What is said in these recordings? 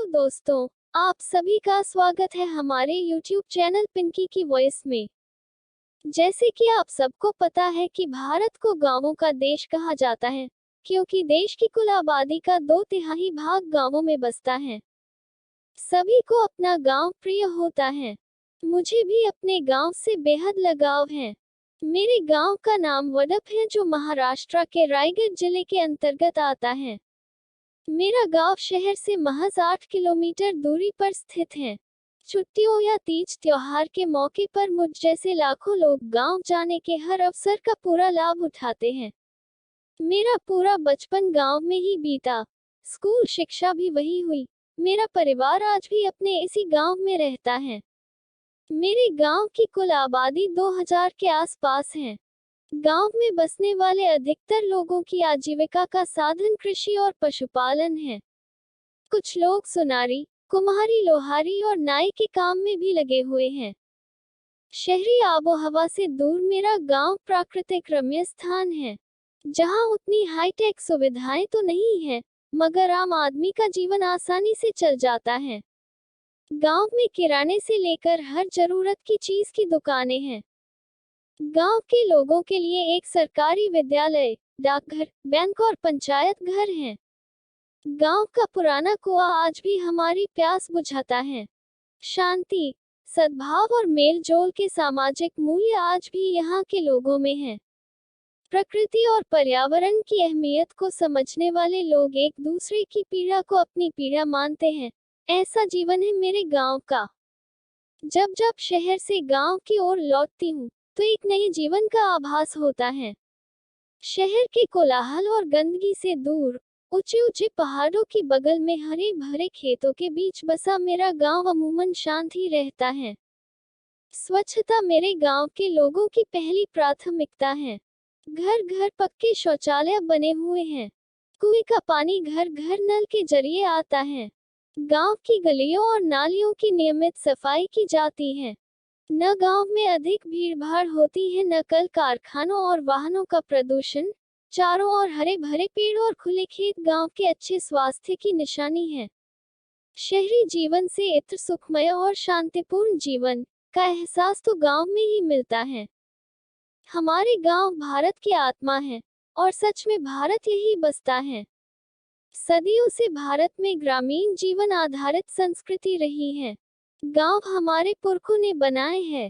दोस्तों, आप सभी का स्वागत है हमारे YouTube चैनल पिंकी की वॉइस में। जैसे कि आप सबको पता है कि भारत को गांवों का देश कहा जाता है, क्योंकि देश की कुल आबादी का 2/3 भाग गांवों में बसता है। सभी को अपना गांव प्रिय होता है। मुझे भी अपने गांव से बेहद लगाव है। मेरे गांव का नाम वडप है, जो महाराष्ट्र के रायगढ़ जिले के अंतर्गत आता है। मेरा गांव शहर से महज 8 किलोमीटर दूरी पर स्थित है। छुट्टियों या तीज त्योहार के मौके पर मुझ जैसे लाखों लोग गांव जाने के हर अवसर का पूरा लाभ उठाते हैं। मेरा पूरा बचपन गांव में ही बीता। स्कूल शिक्षा भी वही हुई। मेरा परिवार आज भी अपने इसी गांव में रहता है। मेरे गांव की कुल आबादी 2000 के आसपास है। गांव में बसने वाले अधिकतर लोगों की आजीविका का साधन कृषि और पशुपालन है। कुछ लोग सुनारी, कुम्हारी, लोहारी और नाई के काम में भी लगे हुए हैं। शहरी आबोहवा से दूर मेरा गांव प्राकृतिक रम्य स्थान है, जहां उतनी हाईटेक सुविधाएं तो नहीं है, मगर आम आदमी का जीवन आसानी से चल जाता है। गांव में किराने से लेकर हर जरूरत की चीज की दुकानें हैं। गांव के लोगों के लिए एक सरकारी विद्यालय, डाकघर, बैंक और पंचायत घर हैं। गांव का पुराना कुआं आज भी हमारी प्यास बुझाता है। शांति, सद्भाव और मेल जोल के सामाजिक मूल्य आज भी यहाँ के लोगों में हैं। प्रकृति और पर्यावरण की अहमियत को समझने वाले लोग एक दूसरे की पीड़ा को अपनी पीड़ा मानते हैं। ऐसा जीवन है मेरे गांव का। जब जब शहर से गांव की ओर लौटती हूँ, तो एक नए जीवन का आभास होता है। शहर के कोलाहल और गंदगी से दूर, ऊंचे ऊंचे पहाड़ों की बगल में हरे भरे खेतों के बीच बसा मेरा गांव अमूमन शांत ही रहता है। स्वच्छता मेरे गांव के लोगों की पहली प्राथमिकता है। घर घर पक्के शौचालय बने हुए हैं। कुएं का पानी घर घर नल के जरिए आता है। गांव की गलियों और नालियों की नियमित सफाई की जाती है। न गांव में अधिक भीड़ भाड़ होती है, न कल कारखानों और वाहनों का प्रदूषण। चारों ओर हरे भरे पेड़ और खुले खेत गांव के अच्छे स्वास्थ्य की निशानी है। शहरी जीवन से इत्र सुखमय और शांतिपूर्ण जीवन का एहसास तो गांव में ही मिलता है। हमारे गांव भारत की आत्मा है, और सच में भारत यही बसता है। सदियों से भारत में ग्रामीण जीवन आधारित संस्कृति रही है। गांव हमारे पुरखों ने बनाए हैं।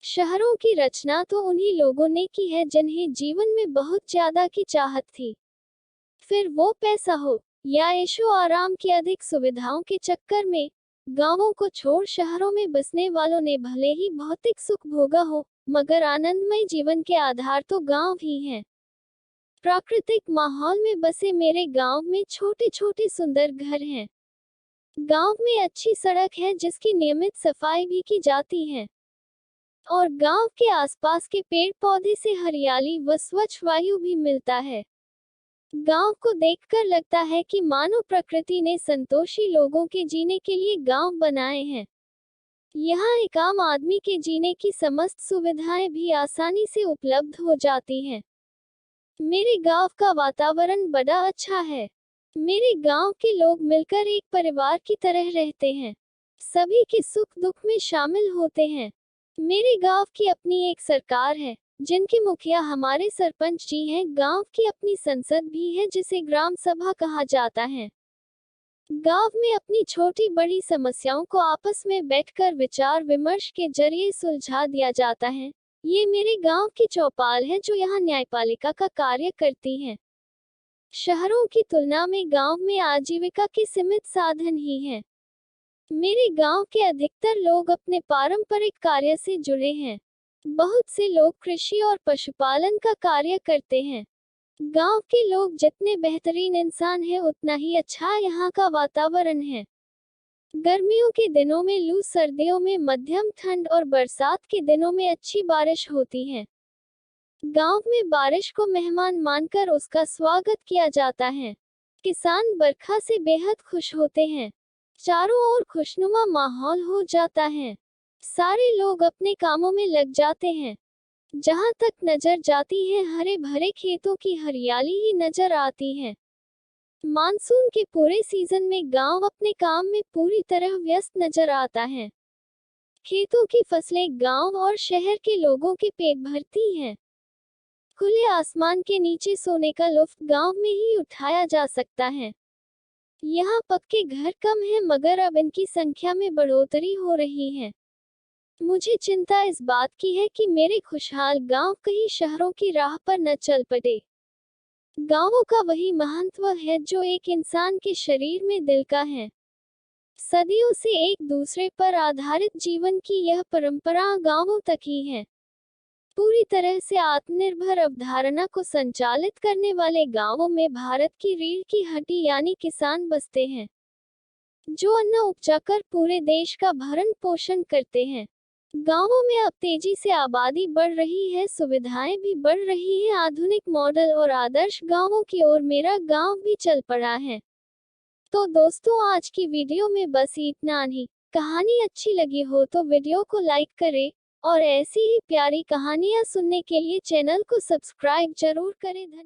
शहरों की रचना तो उन्हीं लोगों ने की है जिन्हें जीवन में बहुत ज्यादा की चाहत थी। फिर वो पैसा हो या ऐशो आराम की अधिक सुविधाओं के चक्कर में गांवों को छोड़ शहरों में बसने वालों ने भले ही भौतिक सुख भोगा हो, मगर आनंदमय जीवन के आधार तो गांव ही हैं। प्राकृतिक माहौल में बसे मेरे गांव में छोटे छोटे सुंदर घर हैं। गांव में अच्छी सड़क है जिसकी नियमित सफाई भी की जाती है, और गांव के आसपास के पेड़ पौधे से हरियाली व स्वच्छ वायु भी मिलता है। गांव को देखकर लगता है कि मानो प्रकृति ने संतोषी लोगों के जीने के लिए गांव बनाए हैं। यहाँ एक आम आदमी के जीने की समस्त सुविधाएं भी आसानी से उपलब्ध हो जाती हैं। मेरे गांव का वातावरण बड़ा अच्छा है। मेरे गांव के लोग मिलकर एक परिवार की तरह रहते हैं। सभी के सुख दुख में शामिल होते हैं। मेरे गांव की अपनी एक सरकार है, जिनके मुखिया हमारे सरपंच जी हैं। गांव की अपनी संसद भी है, जिसे ग्राम सभा कहा जाता है। गांव में अपनी छोटी बड़ी समस्याओं को आपस में बैठकर विचार विमर्श के जरिए सुलझा दिया जाता है। ये मेरे गांव की चौपाल है, जो यहाँ न्यायपालिका का कार्य करती है। शहरों की तुलना में गांव में आजीविका के सीमित साधन ही हैं। मेरे गांव के अधिकतर लोग अपने पारंपरिक कार्य से जुड़े हैं। बहुत से लोग कृषि और पशुपालन का कार्य करते हैं। गांव के लोग जितने बेहतरीन इंसान हैं, उतना ही अच्छा यहाँ का वातावरण है। गर्मियों के दिनों में लू, सर्दियों में मध्यम ठंड और बरसात के दिनों में अच्छी बारिश होती है। गांव में बारिश को मेहमान मानकर उसका स्वागत किया जाता है। किसान बरखा से बेहद खुश होते हैं। चारों ओर खुशनुमा माहौल हो जाता है। सारे लोग अपने कामों में लग जाते हैं। जहां तक नजर जाती है, हरे भरे खेतों की हरियाली ही नजर आती है। मानसून के पूरे सीजन में गांव अपने काम में पूरी तरह व्यस्त नजर आता है। खेतों की फसलें गांव और शहर के लोगों के पेट भरती हैं। खुले आसमान के नीचे सोने का लुत्फ गांव में ही उठाया जा सकता है। यहाँ पक्के घर कम हैं, मगर अब इनकी संख्या में बढ़ोतरी हो रही है। मुझे चिंता इस बात की है कि मेरे खुशहाल गांव कहीं शहरों की राह पर न चल पड़े। गांवों का वही महत्व है जो एक इंसान के शरीर में दिल का है। सदियों से एक दूसरे पर आधारित जीवन की यह परंपरा गांवों तक ही है। पूरी तरह से आत्मनिर्भर अवधारणा को संचालित करने वाले गांवों में भारत की रीढ़ की हड्डी यानी किसान बसते हैं, जो अन्न उपजाकर पूरे देश का भरण पोषण करते हैं। गांवों में अब तेजी से आबादी बढ़ रही है, सुविधाएं भी बढ़ रही हैं। आधुनिक मॉडल और आदर्श गांवों की ओर मेरा गांव भी चल पड़ा है। तो दोस्तों, आज की वीडियो में बस इतना ही। कहानी अच्छी लगी हो तो वीडियो को लाइक करें और ऐसी ही प्यारी कहानियां सुनने के लिए चैनल को सब्सक्राइब जरूर करें। धन्यवाद।